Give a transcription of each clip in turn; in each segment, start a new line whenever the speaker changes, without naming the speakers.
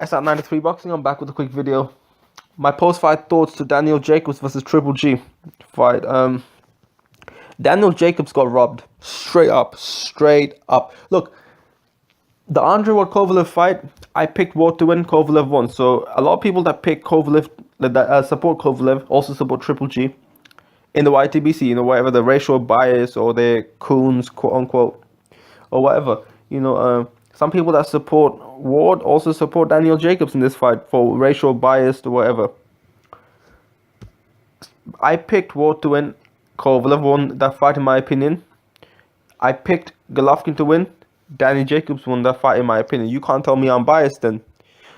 It's at 93 Boxing. I'm back with a quick video. My post-fight thoughts to Daniel Jacobs versus Triple G fight. Daniel Jacobs got robbed. Straight up. Straight up. Look, the Andre Ward Kovalev fight, I picked Ward to win, Kovalev won. So a lot of people that pick Kovalev, that support Kovalev, also support Triple G in the YTBC, whatever the racial bias or they're coons, quote unquote, or whatever. Some people that support Ward also support Daniel Jacobs in this fight for racial bias or whatever. I picked Ward to win. Kovalev won that fight in my opinion. I picked Golovkin to win. Danny Jacobs won that fight in my opinion. You can't tell me I'm biased then.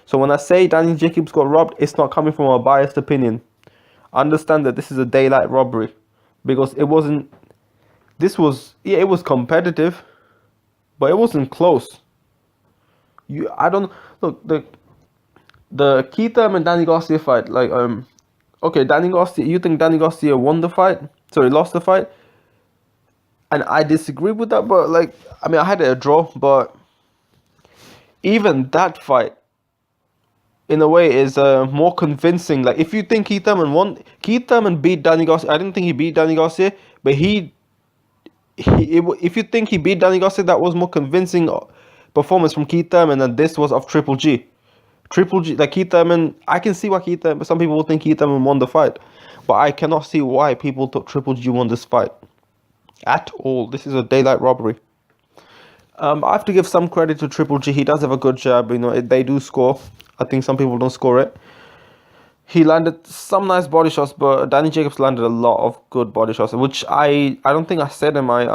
So when I say Danny Jacobs got robbed, it's not coming from a biased opinion. Understand that this is a daylight robbery, because it wasn't. It was competitive, but it wasn't close. I don't look the Keith Thurman and Danny Garcia fight. Okay, Danny Garcia. You think Danny Garcia won the fight? Sorry, lost the fight. And I disagree with that, but I had it a draw, but even that fight, in a way, is more convincing. Like, if you think Keith Thurman won, Keith Thurman beat Danny Garcia. I didn't think he beat Danny Garcia, but if you think he beat Danny Garcia, that was more convincing performance from Keith Thurman than this was of Triple G. Triple G, like Keith Thurman, I can see why Keith Thurman, some people will think Keith Thurman won the fight, but I cannot see why people thought Triple G won this fight at all. This is a daylight robbery. I have to give some credit to Triple G. He does have a good jab. They do score. I think some people don't score it. He landed some nice body shots, but Danny Jacobs landed a lot of good body shots, which I don't think I said in my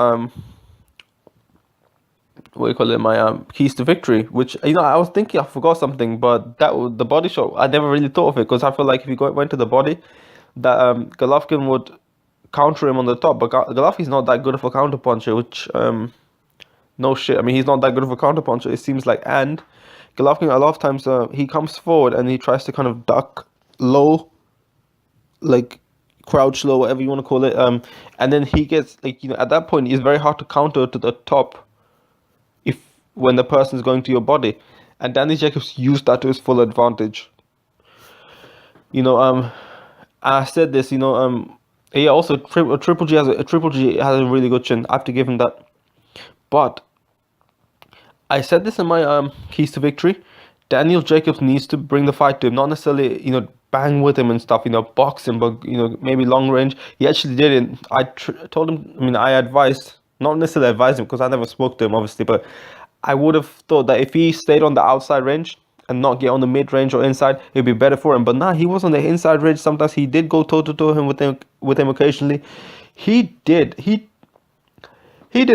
my keys to victory. Which I was thinking I forgot something, but the body shot, I never really thought of it, because I feel like if you went to the body, that Golovkin would counter him on the top, but Golovkin's not that good of a counter puncher, which no shit. I mean, he's not that good of a counter puncher, it seems like. And Golovkin, a lot of times, he comes forward and he tries to kind of duck low, like crouch low, whatever you want to call it. And then he gets at that point, it's very hard to counter to the top when the person is going to your body. And Danny Jacobs used that to his full advantage. I said this. Yeah. Also, Triple G has a really good chin. I have to give him that. But I said this in my keys to victory. Daniel Jacobs needs to bring the fight to him, not necessarily bang with him and stuff, box him, but maybe long range. He actually did it. I told him. I advised, not necessarily advised him, because I never spoke to him obviously, but I would have thought that if he stayed on the outside range and not get on the mid range or inside, it'd be better for him. But nah, he was on the inside range. Sometimes he did go toe to toe with him occasionally. He did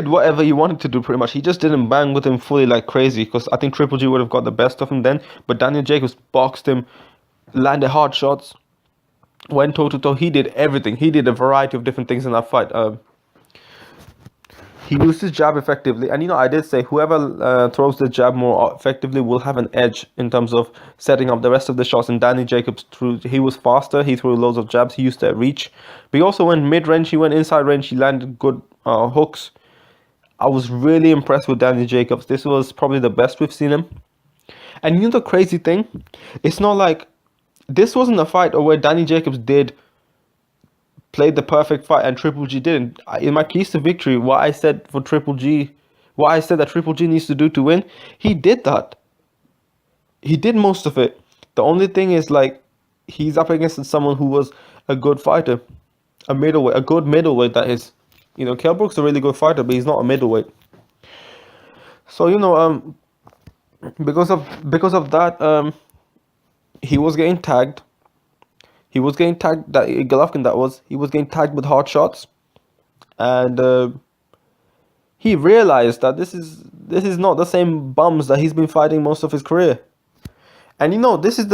whatever he wanted to do, pretty much. He just didn't bang with him fully like crazy, because I think Triple G would have got the best of him then. But Daniel Jacobs boxed him, landed hard shots, went toe to toe. He did everything. He did a variety of different things in that fight. He used his jab effectively, and I did say whoever throws the jab more effectively will have an edge in terms of setting up the rest of the shots. And Danny Jacobs he was faster. He threw loads of jabs. He used that reach, but he also went mid range. He went inside range. He landed good hooks. I was really impressed with Danny Jacobs. This was probably the best we've seen him. And the crazy thing, it's not like this wasn't a fight where Danny Jacobs played the perfect fight and Triple G didn't. In my keys to victory, what I said that Triple G needs to do to win, he did that. He did most of it. The only thing is, he's up against someone who was a good fighter, a good middleweight, that is. Kell Brook's a really good fighter, but he's not a middleweight. So because of that, he was getting tagged. He was getting tagged. That Golovkin, he was getting tagged with hard shots, and he realized that this is not the same bums that he's been fighting most of his career. And this is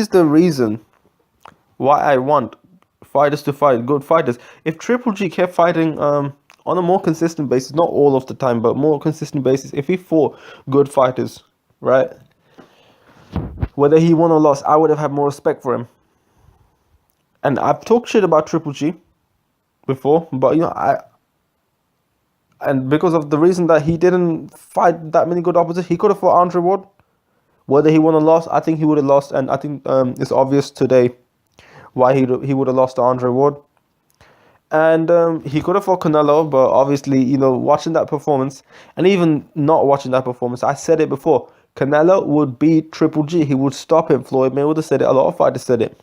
the reason why I want fighters to fight good fighters. If Triple G kept fighting on a more consistent basis, not all of the time, but more consistent basis, if he fought good fighters, right, whether he won or lost, I would have had more respect for him. And I've talked shit about Triple G before, but and because of the reason that he didn't fight that many good opposites, he could have fought Andre Ward, Whether he won or lost, I think he would have lost, and I think it's obvious today why he would have lost to Andre Ward. And he could have fought Canelo, but obviously, watching that performance, and even not watching that performance, I said it before, Canelo would beat Triple G. He would stop him. Floyd Mayweather said it. A lot of fighters said it.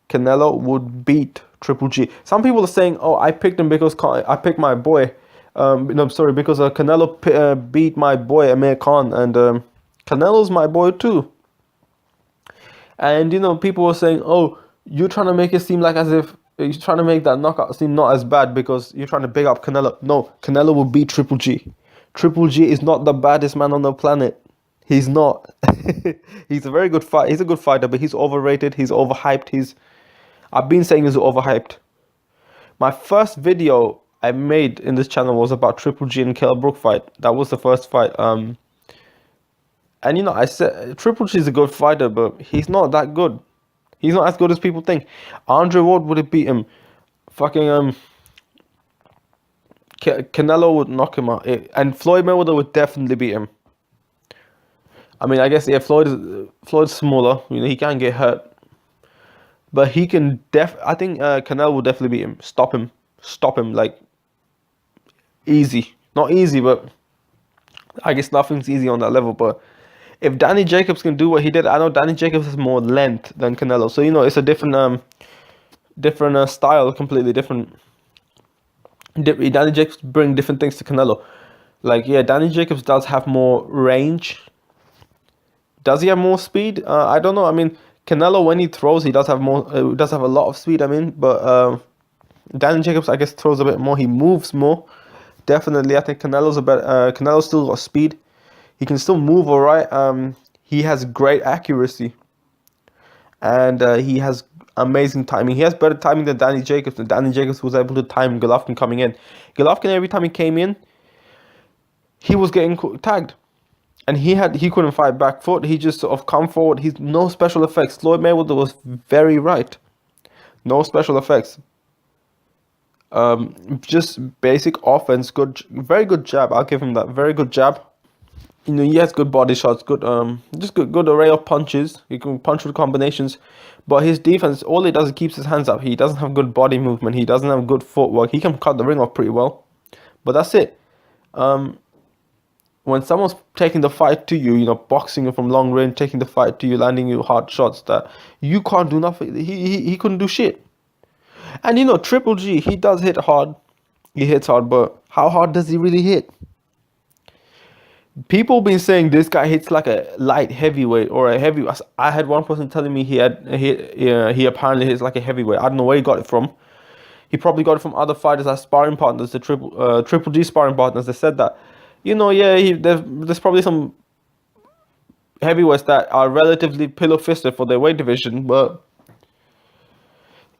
Canelo would beat Triple G. Some people are saying, "Oh, I picked him because I picked my boy." No, sorry, because Canelo beat my boy Amir Khan, and Canelo's my boy too. And people were saying, "Oh, you're trying to make it seem like as if you're trying to make that knockout seem not as bad because you're trying to big up Canelo." No, Canelo will beat Triple G. Triple G is not the baddest man on the planet. He's not. He's a very good fight. He's a good fighter, but he's overrated. He's overhyped. I've been saying he's overhyped. My first video I made in this channel was about Triple G and Kell Brook fight. That was the first fight. And I said Triple G is a good fighter, but he's not that good. He's not as good as people think. Andre Ward would have beat him. Fucking Canelo would knock him out, and Floyd Mayweather would definitely beat him. I mean, I guess Floyd's smaller. He can't get hurt. But he can I think Canelo will definitely beat him. Stop him, like, easy. Not easy, but I guess nothing's easy on that level. But if Danny Jacobs can do what he did, I know Danny Jacobs has more length than Canelo. So, it's a different style, completely different. Danny Jacobs bring different things to Canelo. Like, yeah, Danny Jacobs does have more range. Does he have more speed? I don't know. I mean, Canelo, when he throws, he does have a lot of speed. I mean, but Danny Jacobs, I guess, throws a bit more. He moves more. Definitely, I think Canelo's still got speed. He can still move all right. He has great accuracy, and he has amazing timing. He has better timing than Danny Jacobs. And Danny Jacobs was able to time Golovkin coming in. Golovkin, every time he came in, he was getting tagged. And he couldn't fight back foot. He just sort of come forward. He's no special effects. Floyd Mayweather was very right. No special effects. Just basic offense. Very good jab. I'll give him that. Very good jab. He has good body shots. Good array of punches. He can punch with combinations. But his defense, all he does is keeps his hands up. He doesn't have good body movement. He doesn't have good footwork. He can cut the ring off pretty well. But that's it. When someone's taking the fight to you, boxing you from long range, taking the fight to you, landing you hard shots that you can't do nothing. He couldn't do shit. And Triple G, he does hit hard. He hits hard, but how hard does he really hit? People been saying this guy hits like a light heavyweight or a heavy. I had one person telling me he apparently hits like a heavyweight. I don't know where he got it from. He probably got it from other fighters as sparring partners, the Triple G sparring partners. They said that. There's probably some heavyweights that are relatively pillow-fisted for their weight division, but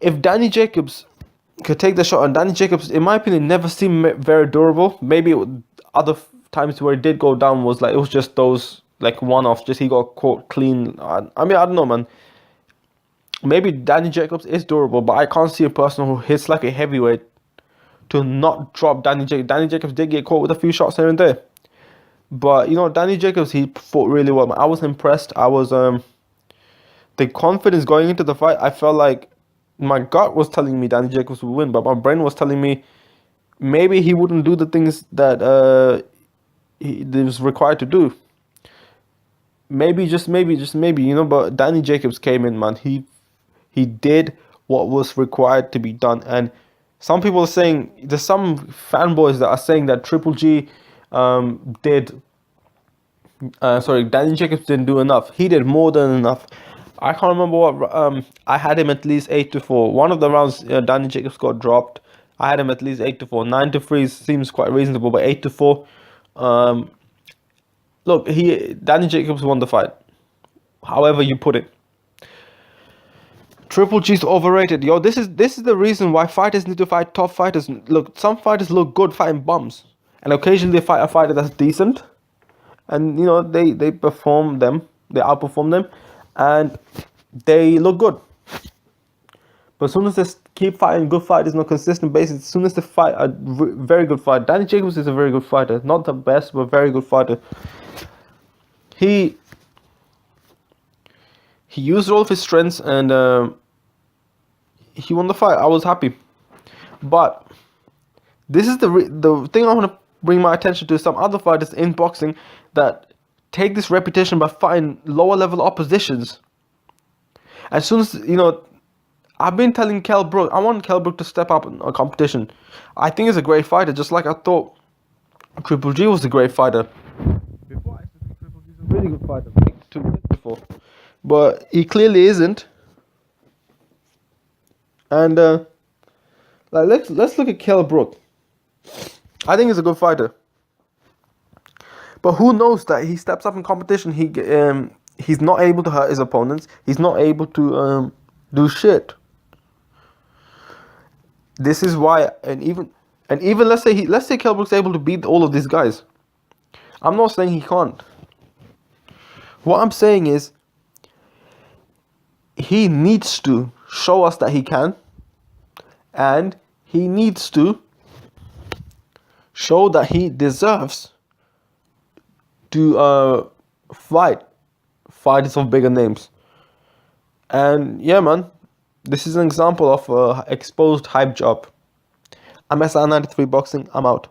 if Danny Jacobs could take the shot, and Danny Jacobs, in my opinion, never seemed very durable. Maybe other times where it did go down was like, it was just those like one-offs, just he got caught clean. I mean, I don't know, man. Maybe Danny Jacobs is durable, but I can't see a person who hits like a heavyweight to not drop Danny Jacobs. Danny Jacobs did get caught with a few shots here and there. But, Danny Jacobs, he fought really well. I was impressed. I was, the confidence going into the fight, I felt like my gut was telling me Danny Jacobs would win, but my brain was telling me maybe he wouldn't do the things that he was required to do. Maybe, just maybe, but Danny Jacobs came in, man. He did what was required to be done. And some people are saying, there's some fanboys that are saying that Triple G Danny Jacobs didn't do enough. He did more than enough. I can't remember what, I had him at least 8-4. One of the rounds, Danny Jacobs got dropped. I had him at least 8-4. 9-3 seems quite reasonable, but 8-4. Look, Danny Jacobs won the fight. However you put it. Triple G's overrated. Yo, this is the reason why fighters need to fight top fighters. Look, some fighters look good fighting bums, and occasionally they fight a fighter that's decent, and they perform them, they outperform them, and they look good. But as soon as they keep fighting good fighters on a consistent basis, as soon as they fight a very good fighter, Danny Jacobs is a very good fighter, not the best, but very good fighter. he used all of his strengths, and he won the fight. I was happy, but this is the thing I want to bring my attention to. Some other fighters in boxing that take this reputation by fighting lower level oppositions. As soon as I've been telling Kell Brook, I want Kell Brook to step up in a competition. I think he's a great fighter, just like I thought Triple G was a great fighter. Before I think Triple G is a really good fighter, like 2 years before, but he clearly isn't. And let's look at Kell Brook. I think he's a good fighter, but who knows that he steps up in competition, he's not able to hurt his opponents. He's not able to do shit. This is why, and even let's say Kell Brook's able to beat all of these guys. I'm not saying he can't. What I'm saying is he needs to show us that he can, and he needs to show that he deserves to fight fighters of bigger names. And yeah, man, this is an example of exposed hype job. I'm SR93 Boxing. I'm out.